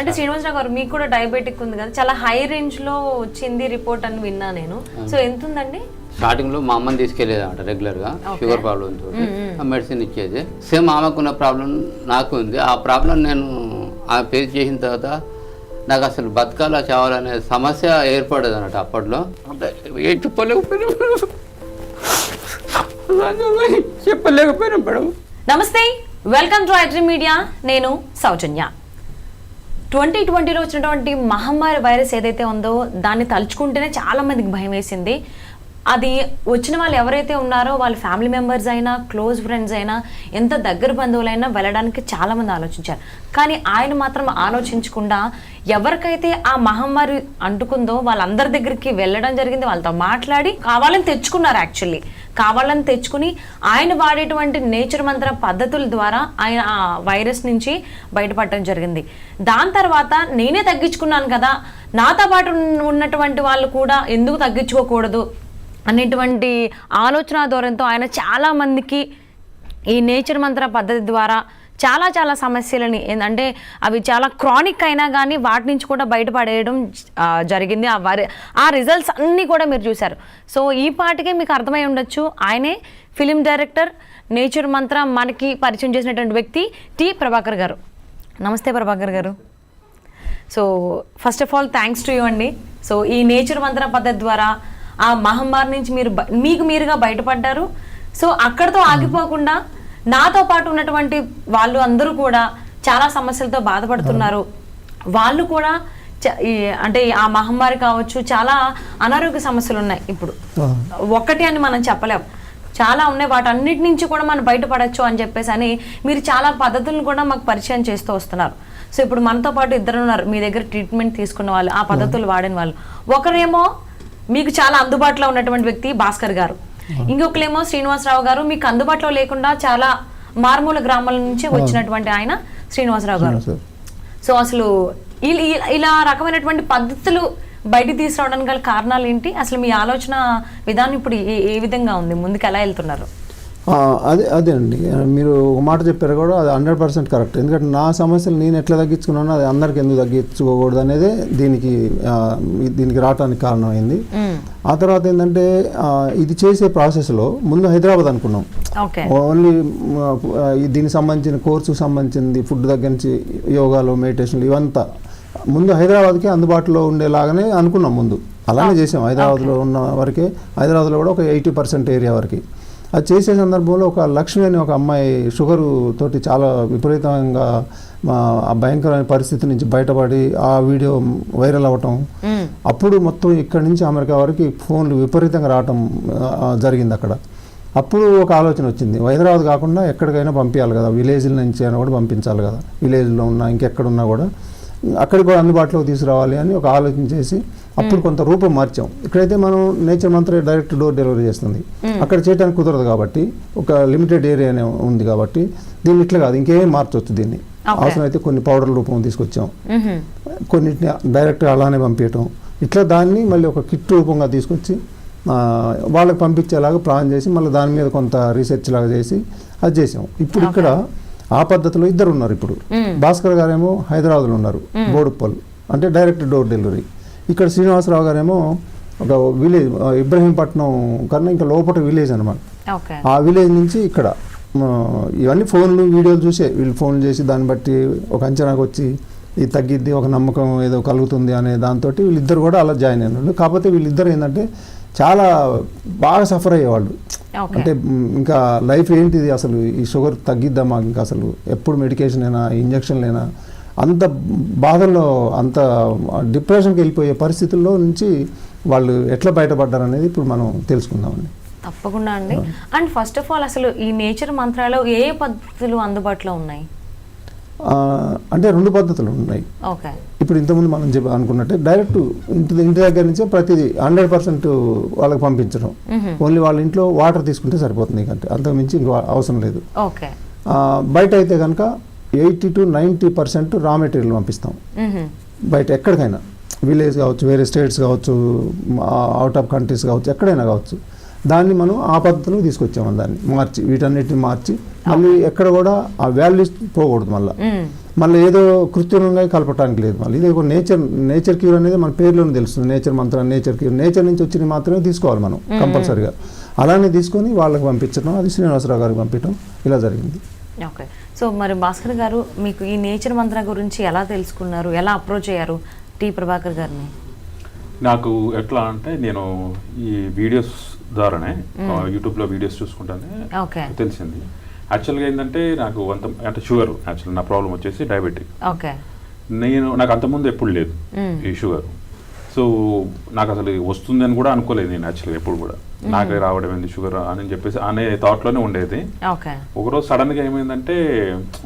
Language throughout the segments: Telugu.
అంటే శ్రీనివాసరావు గారు మీకు కూడా డయాబెటిక్ ఉంది కదా, చాలా హై రేంజ్ లో వచ్చింది రిపోర్ట్ అని విన్నా నేను. సో ఎంత ఉందండి? స్టార్టింగ్ లో మా అమ్మని తీసుకెళ్లేది అనమాట రెగ్యులర్ గా, షుగర్ ప్రాబ్లం తోటి మెడిసిన్ ఇచ్చేది. సేమ్ ఆమెకున్న ప్రాబ్లం నాకు ఉంది. ఆ ప్రాబ్లం నేను ఫేస్ చేసిన తర్వాత నాకు అసలు బతకాలా చావాలనే సమస్య ఏర్పడదు అన్నట్టు. అప్పట్లో అంటే చెప్పలేకపోయినా మేడం. నమస్తే, వెల్కమ్ టు ఐడ్రీమ్ మీడియా. నేను సౌజన్య. 2020లో వచ్చినటువంటి మహమ్మారి వైరస్ ఏదైతే ఉందో దాన్ని తలుచుకుంటేనే చాలా మందికి భయం వేసింది. అది వచ్చిన వాళ్ళు ఎవరైతే ఉన్నారో వాళ్ళ ఫ్యామిలీ మెంబర్స్ అయినా, క్లోజ్ ఫ్రెండ్స్ అయినా, ఎంత దగ్గర బంధువులైనా వెళ్ళడానికి చాలామంది ఆలోచించారు. కానీ ఆయన మాత్రం ఆలోచించకుండా ఎవరికైతే ఆ మహమ్మారి అంటుకుందో వాళ్ళందరి దగ్గరికి వెళ్ళడం జరిగింది, వాళ్ళతో మాట్లాడి కావాలని తెచ్చుకున్నారు. యాక్చువల్లీ కావాలని తెచ్చుకుని ఆయన వాడేటువంటి నేచర్ మంత్ర పద్ధతుల ద్వారా ఆయన ఆ వైరస్ నుంచి బయటపడటం జరిగింది. దాని తర్వాత నేనే తగ్గించుకున్నాను కదా, నాతో పాటు ఉన్నటువంటి వాళ్ళు కూడా ఎందుకు తగ్గించుకోకూడదు అనేటువంటి ఆలోచన ధోరణితో ఆయన చాలామందికి ఈ నేచర్ మంత్ర పద్ధతి ద్వారా చాలా సమస్యలని, ఏంటంటే అవి చాలా క్రానిక్ అయినా కానీ వాటి నుంచి కూడా బయటపడేయడం జరిగింది. ఆ రిజల్ట్స్ అన్నీ కూడా మీరు చూశారు. సో ఈ పాటికే మీకు అర్థమై ఉండొచ్చు, ఆయనే ఫిలిం డైరెక్టర్, నేచర్ మంత్ర మనకి పరిచయం చేసినటువంటి వ్యక్తి టి ప్రభాకర్ గారు. నమస్తే ప్రభాకర్ గారు. So first of all thanks to you అండి. సో ఈ నేచర్ మంత్ర పద్ధతి ద్వారా ఆ మహమ్మారి నుంచి మీకు మీరుగా బయటపడ్డారు. సో అక్కడితో ఆగిపోకుండా నాతో పాటు ఉన్నటువంటి వాళ్ళు అందరూ కూడా చాలా సమస్యలతో బాధపడుతున్నారు. వాళ్ళు కూడా అంటే ఆ మహమ్మారి కావచ్చు, చాలా అనారోగ్య సమస్యలు ఉన్నాయి. ఇప్పుడు ఒక్కటి అని మనం చెప్పలేం, చాలా ఉన్నాయి. వాటన్నిటి నుంచి కూడా మనం బయటపడచ్చు అని చెప్పేసి అని మీరు చాలా పద్ధతులను కూడా మాకు పరిచయం చేస్తూ వస్తున్నారు. సో ఇప్పుడు మనతో పాటు ఇద్దరు ఉన్నారు మీ దగ్గర ట్రీట్మెంట్ తీసుకున్న వాళ్ళు, ఆ పద్ధతులు వాడిన వాళ్ళు. ఒకరేమో మీకు చాలా అందుబాటులో ఉన్నటువంటి వ్యక్తి భాస్కర్ గారు, ఇంకొకరేమో శ్రీనివాసరావు గారు, మీకు అందుబాటులో లేకుండా చాలా మారుమూల గ్రామాల నుంచి వచ్చినటువంటి ఆయన శ్రీనివాసరావు గారు. సో అసలు ఇలా రకమైనటువంటి పద్ధతులు బయటికి తీసుకురావడానికి గల కారణాలు ఏంటి? అసలు మీ ఆలోచన విధానం ఇప్పుడు ఏ విధంగా ఉంది, ముందుకు ఎలా వెళ్తున్నారు? అదే అండి, మీరు ఒక మాట చెప్పారు కూడా, అది 100% కరెక్ట్. ఎందుకంటే నా సమస్యలు నేను ఎట్లా తగ్గించుకున్నానో అది అందరికి ఎందుకు తగ్గించుకోకూడదు అనేది దీనికి రావడానికి కారణమైంది. ఆ తర్వాత ఏంటంటే ఇది చేసే ప్రాసెస్లో ముందు హైదరాబాద్ అనుకున్నాం. ఓన్లీ దీనికి సంబంధించిన కోర్సుకు సంబంధించింది ఫుడ్ దగ్గర నుంచి యోగాలు, మెడిటేషన్లు ఇవంతా ముందు హైదరాబాద్కి అందుబాటులో ఉండేలాగానే అనుకున్నాం. ముందు అలానే చేసాం. హైదరాబాద్లో ఉన్న వరకే, హైదరాబాద్లో కూడా ఒక 80% ఏరియా వరకు. అది చేసే సందర్భంలో ఒక లక్ష్మి అని ఒక అమ్మాయి షుగరు తోటి చాలా విపరీతంగా భయంకరమైన పరిస్థితి నుంచి బయటపడి ఆ వీడియో వైరల్ అవ్వటం, అప్పుడు మొత్తం ఇక్కడి నుంచి అమెరికా వరకు ఫోన్లు విపరీతంగా రావటం జరిగింది అక్కడ. అప్పుడు ఒక ఆలోచన వచ్చింది, హైదరాబాద్ కాకుండా ఎక్కడికైనా పంపించాలి కదా, విలేజ్ల నుంచి అయినా కూడా పంపించాలి కదా, విలేజ్లో ఉన్నా ఇంకెక్కడున్నా కూడా అక్కడికి కూడా అందుబాటులోకి తీసుకురావాలి అని ఒక ఆలోచన చేసి అప్పుడు కొంత రూపం మార్చాం. ఇక్కడైతే మనం నేచర్ మంత్ర డైరెక్ట్ డోర్ డెలివరీ చేస్తుంది, అక్కడ చేయడానికి కుదరదు కాబట్టి ఒక లిమిటెడ్ ఏరియానే ఉంది కాబట్టి దీన్ని ఇట్లా కాదు ఇంకేం మార్చవచ్చు. దీన్ని అవసరమైతే కొన్ని పౌడర్ రూపం తీసుకొచ్చాం, కొన్నిటిని డైరెక్ట్ అలానే పంపించటం, ఇట్లా దాన్ని మళ్ళీ ఒక కిట్ రూపంగా తీసుకొచ్చి వాళ్ళకి పంపించేలాగా ప్లాన్ చేసి మళ్ళీ దాని మీద కొంత రీసెర్చ్ లాగా చేసి అది చేసాం. ఇప్పుడు ఇక్కడ ఆ పద్ధతిలో ఇద్దరు ఉన్నారు. ఇప్పుడు భాస్కర్ గారేమో హైదరాబాద్లో ఉన్నారు, బోడుప్పల్ అంటే డైరెక్ట్ డోర్ డెలివరీ. ఇక్కడ శ్రీనివాసరావు గారేమో ఒక విలేజ్, ఇబ్రహీంపట్నం కన్నా ఇంకా లోపల విలేజ్ అనమాట. ఆ విలేజ్ నుంచి ఇక్కడ ఇవన్నీ ఫోన్లు వీడియోలు చూసే వీళ్ళు ఫోన్లు చేసి దాన్ని బట్టి ఒక అంచనాకు వచ్చి ఇది తగ్గిద్ది, ఒక నమ్మకం ఏదో కలుగుతుంది అనే దాంతో వీళ్ళిద్దరు కూడా అలా జాయిన్ అయిన వాళ్ళు. కాకపోతే వీళ్ళిద్దరు ఏంటంటే చాలా బాగా సఫర్ అయ్యేవాళ్ళు. అంటే ఇంకా లైఫ్ ఏంటిది అసలు, ఈ షుగర్ తగ్గిద్దా మాకు, ఇంకా అసలు ఎప్పుడు మెడికేషన్ అయినా ఇంజక్షన్లైనా, అంత బాధల్లో అంత డిప్రెషన్కి వెళ్ళిపోయే పరిస్థితుల్లో నుంచి వాళ్ళు ఎట్లా బయటపడ్డారు అనేది ఇప్పుడు మనం తెలుసుకుందామండి. తప్పకుండా అండి. అండ్ ఫస్ట్ ఆఫ్ ఆల్ అసలు ఈ నేచర్ మంత్రాలో ఏ పద్ధతులు అందుబాటులో ఉన్నాయి? అంటే 2 పద్ధతులు ఉన్నాయి. ఇప్పుడు ఇంతకుముందు మనం అనుకున్నట్టే డైరెక్ట్ ఇంటి దగ్గర నుంచే ప్రతిదీ 100% వాళ్ళకి పంపించడం. ఓన్లీ వాళ్ళ ఇంట్లో వాటర్ తీసుకుంటే సరిపోతుంది, కంటే అంతకుమించి ఇంకో అవసరం లేదు. బయట అయితే కనుక 80 to 90% రా మెటీరియల్ పంపిస్తాం బయట, ఎక్కడికైనా విలేజ్ కావచ్చు, వేరే స్టేట్స్ కావచ్చు, అవుట్ ఆఫ్ కంట్రీస్ కావచ్చు, ఎక్కడైనా కావచ్చు. దాన్ని మనం ఆ పద్ధతిలో తీసుకొచ్చాము, దాన్ని మార్చి వీటన్నిటిని మార్చి మళ్ళీ ఎక్కడ కూడా ఆ వాల్యూస్ పోకూడదు, మళ్ళీ ఏదో కృత్రిమంగా కలపటానికి లేదు. మళ్ళీ ఇది ఒక నేచర్ క్యూర్ అనేది మన పేరులోనే తెలుస్తుంది. నేచర్ మంత్రం, నేచర్ క్యూర్, నేచర్ నుంచి వచ్చినవి మాత్రమే తీసుకోవాలి మనం కంపల్సరీగా. అలానే తీసుకొని వాళ్ళకి పంపించడం, అది శ్రీనివాసరావు గారికి పంపించడం, ఇలా జరిగింది. ఓకే. సో మరి భాస్కర్ గారు మీకు ఈ నేచర్ మంత్ర గురించి ఎలా తెలుసుకున్నారు, ఎలా అప్రోచ్ అయ్యారు టి ప్రభాకర్ గారిని? నాకు ఎట్లా అంటే నేను ఈ వీడియోస్ ద్వారానే యూట్యూబ్లో వీడియోస్ చూసుకుంటానే తెలిసింది. యాక్చువల్గా ఏంటంటే నాకు అంటే షుగర్, యాక్చువల్ నా ప్రాబ్లం వచ్చేసి డయాబెటిక్. ఓకే. నాకు అంతకుముందు ఎప్పుడు లేదు ఈ షుగర్. సో నాకు అసలు వస్తుంది అని కూడా అనుకోలేదు నేను యాక్చువల్గా ఎప్పుడు కూడా. నాకే రావడం ఏంది షుగర్ అని చెప్పేసి అనే థాట్లోనే ఉండేది. ఒకరోజు సడన్గా ఏమైందంటే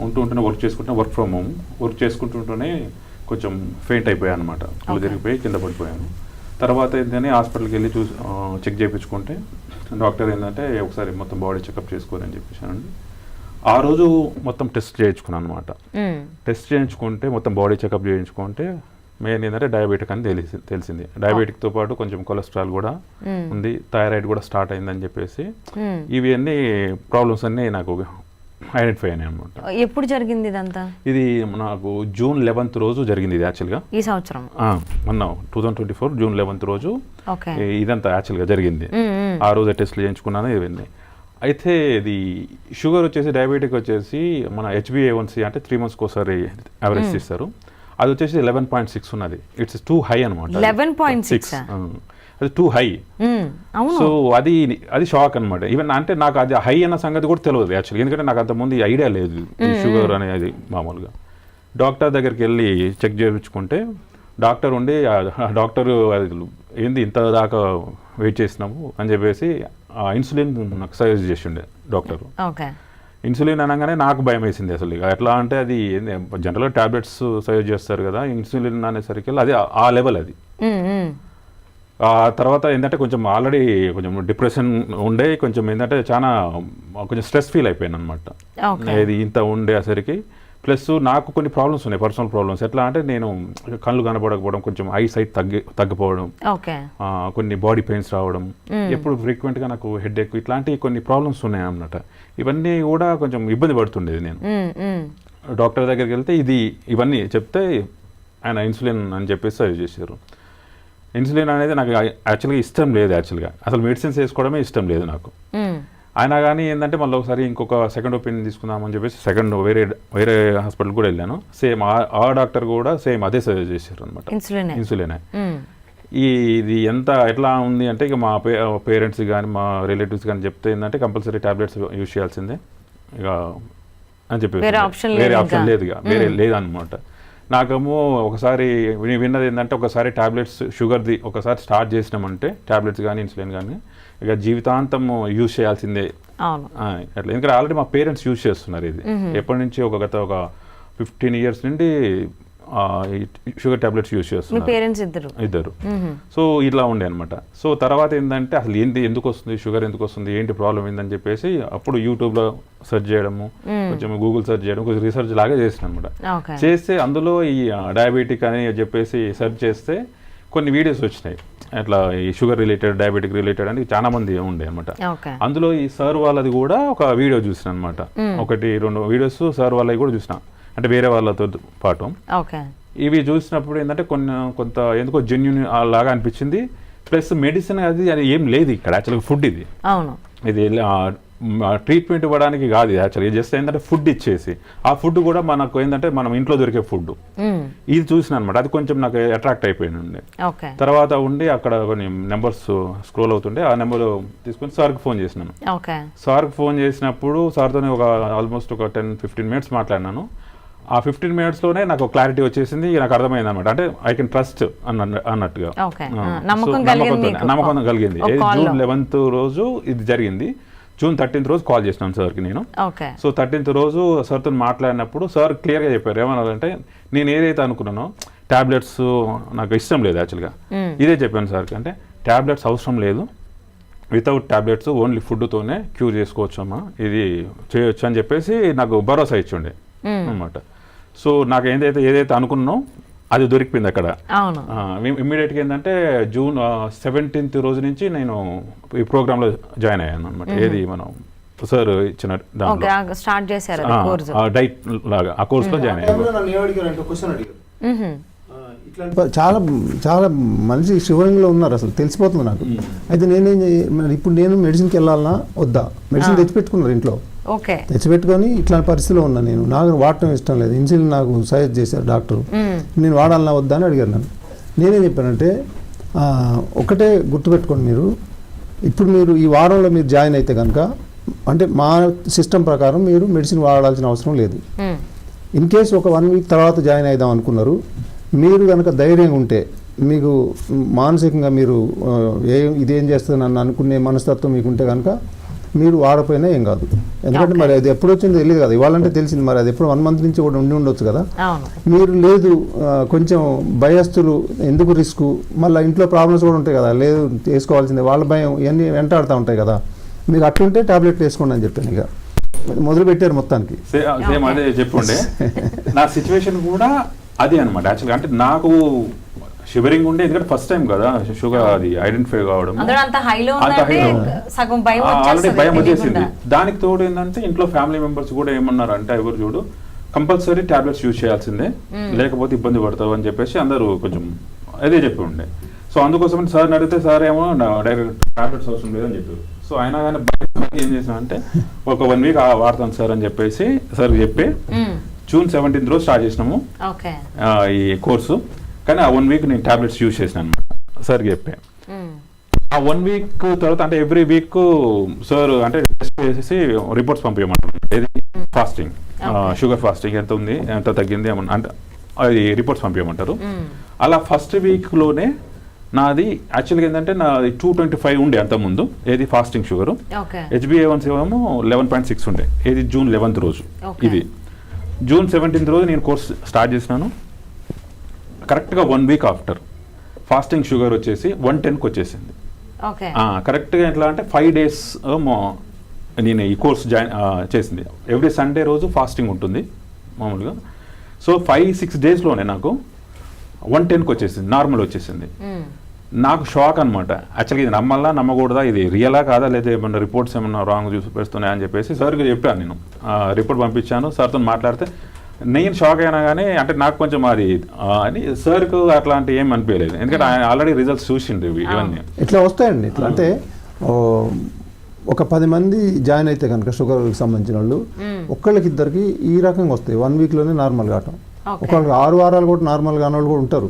ఉంటూనే వర్క్ ఫ్రమ్ హోమ్ వర్క్ చేసుకుంటుంటూనే కొంచెం ఫెయింట్ అయిపోయాను అనమాట. కళ్ళు తిరిగిపోయి కింద పడిపోయాను. తర్వాత ఏంటంటే హాస్పిటల్కి వెళ్ళి చెక్ చేయించుకుంటే డాక్టర్ ఏంటంటే ఒకసారి మొత్తం బాడీ చెకప్ చేసుకోని అని చెప్పేసానండి. ఆ రోజు మొత్తం టెస్ట్ చేయించుకున్నాను అనమాట. టెస్ట్ చేయించుకుంటే మొత్తం బాడీ చెకప్ చేయించుకుంటే మెయిన్ ఏంటంటే డయాబెటిక్ అని తెలిసింది. డయాబెటిక్తో పాటు కొంచెం కొలెస్ట్రాల్ కూడా ఉంది, థైరాయిడ్ కూడా స్టార్ట్ అయిందని చెప్పేసి ఇవి అన్ని ప్రాబ్లమ్స్ అన్నీ నాకు ఐడెంటిఫై అయినాయి అనమాట. ఎప్పుడు జరిగింది ఇదంతా? ఇది నాకు June 11th రోజు జరిగింది ఇది యాక్చువల్గా, ఈ సంవత్సరం మొన్న 2024 June 11th రోజు ఇదంతా యాక్చువల్గా జరిగింది. ఆ రోజు టెస్ట్లు చేయించుకున్నాను ఇవన్నీ. అయితే ఇది షుగర్ వచ్చేసి డయాబెటిక్ వచ్చేసి మన HbA1c అంటే 3 monthsకి ఒకసారి యావరేజ్ తీస్తారు. అది వచ్చేసి 11.6 ఉన్నది. ఇట్స్ టూ హై అనమాట. 11.6 అది టూ హై. సో అది షాక్ అనమాట. ఈవెన్ అంటే నాకు అది హై అన్న సంగతి కూడా తెలియదు యాక్చువల్గా, ఎందుకంటే నాకు అంతకుముందు ఐడియా లేదు షుగర్ అనేది. మామూలుగా డాక్టర్ దగ్గరికి వెళ్ళి చెక్ చేయించుకుంటే డాక్టర్ ఉండి డాక్టర్ ఏంది ఇంత దాకా వెయిట్ చేసినాము అని చెప్పేసి ఇన్సులిన్ నాకు సజెస్ట్ చేసిండే డాక్టర్. ఇన్సులిన్ అనగానే నాకు భయం వేసింది అసలు. ఎట్లా అంటే అది జనరల్గా టాబ్లెట్స్ సజెస్ట్ చేస్తారు కదా, ఇన్సులిన్ అనేసరికి అది ఆ లెవెల్ అది. ఆ తర్వాత ఏంటంటే కొంచెం ఆల్రెడీ కొంచెం డిప్రెషన్ ఉండే, కొంచెం ఏంటంటే చాలా కొంచెం స్ట్రెస్ ఫీల్ అయిపోయాను అనమాట. ఇది ఇంత ఉండేసరికి ప్లస్ నాకు కొన్ని ప్రాబ్లమ్స్ ఉన్నాయి, పర్సనల్ ప్రాబ్లమ్స్. ఎట్లా అంటే నేను కళ్ళు కనపడకపోవడం, కొంచెం ఐ సైట్ తగ్గిపోవడం, కొన్ని బాడీ పెయిన్స్ రావడం, ఎప్పుడు ఫ్రీక్వెంట్గా నాకు హెడ్ ఎక్, ఇట్లాంటి కొన్ని ప్రాబ్లమ్స్ ఉన్నాయి అన్నమాట. ఇవన్నీ కూడా కొంచెం ఇబ్బంది పడుతుండేది నేను. డాక్టర్ దగ్గరికి వెళ్తే ఇవన్నీ చెప్తే ఆయన ఇన్సులిన్ అని చెప్పేసి సజెస్ట్ చేశారు. ఇన్సులిన్ అనేది నాకు యాక్చువల్గా ఇష్టం లేదు, యాక్చువల్గా అసలు మెడిసిన్స్ వేసుకోవడమే ఇష్టం లేదు నాకు. అయినా కానీ ఏంటంటే మళ్ళీ ఒకసారి ఇంకొక సెకండ్ ఒపీనియన్ తీసుకుందామని చెప్పేసి వేరే హాస్పిటల్ కూడా వెళ్ళాను. సేమ్ ఆ డాక్టర్ కూడా సేమ్ అదే సజెస్ట్ చేశారు అనమాట, ఇన్సులినే. ఇది ఎట్లా ఉంది అంటే ఇక మా పేరెంట్స్ కానీ మా రిలేటివ్స్ కానీ చెప్తే ఏంటంటే కంపల్సరీ టాబ్లెట్స్ యూజ్ చేయాల్సిందే ఇక అని చెప్పి, వేరే ఆప్షన్ లేదు, ఇక వేరే లేదనమాట. నాకేమో ఒకసారి విన్నది ఏంటంటే ఒకసారి టాబ్లెట్స్ షుగర్ది ఒకసారి స్టార్ట్ చేసినామంటే టాబ్లెట్స్ కానీ ఇన్సులిన్ కానీ ఇక జీవితాంతం యూజ్ చేయాల్సిందే అట్లా. ఎందుకంటే ఆల్రెడీ మా పేరెంట్స్ యూజ్ చేస్తున్నారు ఇది ఎప్పటి నుంచి, గత 15 years నుండి షుగర్ టాబ్లెట్స్ యూజ్ చేస్తున్నారు ఇద్దరు. సో ఇట్లా ఉండే అనమాట. సో తర్వాత ఏంటంటే అసలు ఎందుకు వస్తుంది షుగర్, ఎందుకు వస్తుంది, ఏంటి ప్రాబ్లం ఏందని చెప్పేసి అప్పుడు యూట్యూబ్లో సెర్చ్ చేయడము, కొంచెం గూగుల్ సెర్చ్ చేయడం, కొంచెం రీసెర్చ్ లాగా చేసిన అనమాట. చేస్తే అందులో ఈ డయాబెటిక్ అని చెప్పేసి సెర్చ్ చేస్తే కొన్ని వీడియోస్ వచ్చినాయి అట్లా, ఈ షుగర్ రిలేటెడ్, డయాబెటిక్ రిలేటెడ్ అని చాలా మంది ఉండే అనమాట. అందులో ఈ సార్ వాళ్ళది కూడా ఒక వీడియో చూసిన అనమాట, 1-2 వీడియోస్ సార్ వాళ్ళవి కూడా చూసిన, అంటే వేరే వాళ్ళతో పాటు. ఇవి చూసినప్పుడు ఏంటంటే కొంత ఎందుకో జెన్యూన్ లాగా అనిపించింది. ప్లస్ మెడిసిన్ అది ఏం లేదు ఇక్కడ, యాక్చువల్గా ఫుడ్ ఇది ట్రీట్మెంట్ ఇవ్వడానికి కాదు యాక్చువల్గా, జస్ట్ ఏంటంటే ఫుడ్ ఇచ్చేసి, ఆ ఫుడ్ కూడా మనకు ఏంటంటే మనం ఇంట్లో దొరికే ఫుడ్ ఇది చూసిన అనమాట. అది కొంచెం నాకు అట్రాక్ట్ అయిపోయింది. తర్వాత ఉండి అక్కడ కొన్ని నెంబర్స్ స్క్రోల్ అవుతుండే, ఆ నెంబర్ తీసుకొని సార్కి ఫోన్ చేసినాను. సార్కి ఫోన్ చేసినప్పుడు సార్తోనే ఆల్మోస్ట్ ఒక 10-15 minutes మాట్లాడినాను. ఆ 15 minutesలోనే నాకు క్లారిటీ వచ్చేసింది, నాకు అర్థమైంది అనమాట. అంటే ఐ కెన్ ట్రస్ట్ అన్నట్టుగా నమ్మకం కలిగింది. June 11th రోజు ఇది జరిగింది. June 13th రోజు కాల్ చేసినాను సార్కి నేను. సో 13th రోజు సార్తో మాట్లాడినప్పుడు సార్ క్లియర్గా చెప్పారు. ఏమన్నారంటే నేను ఏదైతే అనుకున్నానో టాబ్లెట్స్ నాకు ఇష్టం లేదు యాక్చువల్గా, ఇదే చెప్పాను సార్కి. అంటే టాబ్లెట్స్ అవసరం లేదు, వితౌట్ టాబ్లెట్స్ ఓన్లీ ఫుడ్తోనే క్యూర్ చేసుకోవచ్చు అమ్మా, ఇది చేయొచ్చు అని చెప్పేసి నాకు భరోసా ఇచ్చిండే అనమాట. సో నాకు ఏదైతే అనుకున్నానో అది దొరికిపోయింది అక్కడ. అవును. ఇమ్మీడియట్గా ఏంటంటే జూన్ 17th రోజు నుంచి నేను ఈ ప్రోగ్రాంలో జాయిన్ అయ్యాను అనమాట. ఏది మనం సార్ ఇచ్చిన దాంట్లో స్టార్ట్ చేశారు డైట్ లాగా ఆ కోర్సులో జాయిన్ అయ్యాను. చాలా చాలా మనిషి షుగరింగ్లో ఉన్నారు, అసలు తెలిసిపోతుంది నాకు. అయితే నేనేం ఇప్పుడు నేను మెడిసిన్కి వెళ్ళాలన్నా వద్దా, మెడిసిన్ తెచ్చిపెట్టుకున్నారు ఇంట్లో, తెచ్చిపెట్టుకొని ఇట్లాంటి పరిస్థితిలో ఉన్నా నేను. నాకు వాడటం ఇష్టం లేదు, ఇన్సులిన్ నాకు సజెస్ట్ చేశారు డాక్టర్, నేను వాడాలన్నా వద్దా అని అడిగారు నన్ను. నేనేం చెప్పానంటే ఒకటే గుర్తుపెట్టుకోండి, ఇప్పుడు మీరు ఈ వారంలో మీరు జాయిన్ అయితే కనుక, అంటే మా సిస్టమ్ ప్రకారం మీరు మెడిసిన్ వాడాల్సిన అవసరం లేదు. ఇన్ కేసు ఒక 1 week తర్వాత జాయిన్ అయిదాం అనుకున్నారు, మీరు కనుక ధైర్యంగా ఉంటే, మీకు మానసికంగా మీరు ఇదేం చేస్తుంది నన్ను అనుకునే మనస్తత్వం మీకు ఉంటే కనుక మీరు వాడపోయినా ఏం కాదు. ఎందుకంటే మరి అది ఎప్పుడు వచ్చిందో తెలియదు కదా, ఇవాళంటే తెలిసింది, మరి అది ఎప్పుడు 1 month నుంచి కూడా ఉండి ఉండొచ్చు కదా. మీరు లేదు కొంచెం భయస్తులు, ఎందుకు రిస్క్, మళ్ళీ ఇంట్లో ప్రాబ్లమ్స్ కూడా ఉంటాయి కదా, లేదు వేసుకోవాల్సిందే, వాళ్ళ భయం ఇవన్నీ వెంటాడుతూ ఉంటాయి కదా, మీకు అట్లుంటే టాబ్లెట్లు వేసుకోండి అని చెప్పాను. ఇక మొదలు పెట్టారు మొత్తానికి. సేమ్ అదే చెప్పుండే నా సిచ్యువేషన్ కూడా అదే అనమాట. యాక్చువల్గా అంటే నాకు షుగరింగ్ ఉండే, ఎందుకంటే ఫస్ట్ టైం కదా షుగర్ అది ఐడెంటిఫై కావడం, ఆల్రెడీ భయం వచ్చేసింది. దానికి తోడు ఏంటంటే ఇంట్లో ఫ్యామిలీ మెంబర్స్ కూడా ఏమన్నారు అంటే, ఎవరు చూడు కంపల్సరీ టాబ్లెట్స్ యూజ్ చేయాల్సిందే, లేకపోతే ఇబ్బంది పడతావు అని చెప్పేసి అందరూ కొంచెం అదే చెప్పి ఉండే. సో అందుకోసం సార్ని అడిగితే సార్ ఏమో డైరెక్ట్ టాబ్లెట్స్ అవసరం లేదని చెప్పారు. సో అయినా కానీ ఏం చేసిన అంటే ఒక 1 week వాడతాను సార్ అని చెప్పేసి సార్ చెప్పి జూన్ 17th రోజు స్టార్ట్ చేసినాము ఈ కోర్సు. కానీ ఆ 1 week నేను టాబ్లెట్స్ యూజ్ చేసిన అనమాట సార్కి చెప్పే. ఆ 1 week తర్వాత అంటే ఎవ్రీ వీక్ సార్ అంటే టెస్ట్ చేసేసి రిపోర్ట్స్ పంపించమంటారు, ఏది ఫాస్టింగ్ షుగర్ ఫాస్టింగ్ ఎంత ఉంది, ఎంత తగ్గింది అంటే అది రిపోర్ట్స్ పంపించమంటారు. అలా ఫస్ట్ వీక్లోనే నాది యాక్చువల్గా ఏంటంటే నాది 225 ఉండే అంతకుముందు, ఏది ఫాస్టింగ్ షుగరు. HbA1c ఏమో 11.6 ఉండే, ఏది జూన్ 11th రోజు. ఇది జూన్ 17th రోజు నేను కోర్స్ స్టార్ట్ చేసినాను. కరెక్ట్గా 1 week ఆఫ్టర్ ఫాస్టింగ్ షుగర్ వచ్చేసి 110కి వచ్చేసింది. కరెక్ట్గా ఎట్లా అంటే 5 days నేను ఈ కోర్స్ జాయిన్ చేసింది. ఎవ్రీ సండే రోజు ఫాస్టింగ్ ఉంటుంది మామూలుగా. సో 5-6 daysలోనే నాకు 110కి వచ్చేసింది, నార్మల్ వచ్చేసింది. నాకు షాక్ అనమాట. యాక్చువల్గా ఇది నమ్మల్లా నమ్మకూడదా, ఇది రియలా కాదా, లేదా ఏమన్నా రిపోర్ట్స్ ఏమన్నా రాంగ్ చూపిస్తున్నాయా అని చెప్పేసి సార్కి చెప్పాను. నేను రిపోర్ట్ పంపించాను, సార్తో మాట్లాడితే నేను షాక్ అయినా కానీ అంటే నాకు కొంచెం అది అని సార్కు అట్లాంటి ఏం అనిపించలేదు, ఎందుకంటే ఆయన ఆల్రెడీ రిజల్ట్స్ చూసిండ్రు ఇవన్నీ. ఇట్లా వస్తాయండి, ఇట్లా అంటే ఒక 10 మంది జాయిన్ అయితే కనుక షుగర్కి సంబంధించిన వాళ్ళు, ఒక్కళ్ళకి ఇద్దరికి ఈ రకంగా వస్తాయి 1 weekలోనే నార్మల్ కావటం. ఒకళ్ళకి 6 వారాలు కూడా నార్మల్ కాని వాళ్ళు కూడా ఉంటారు,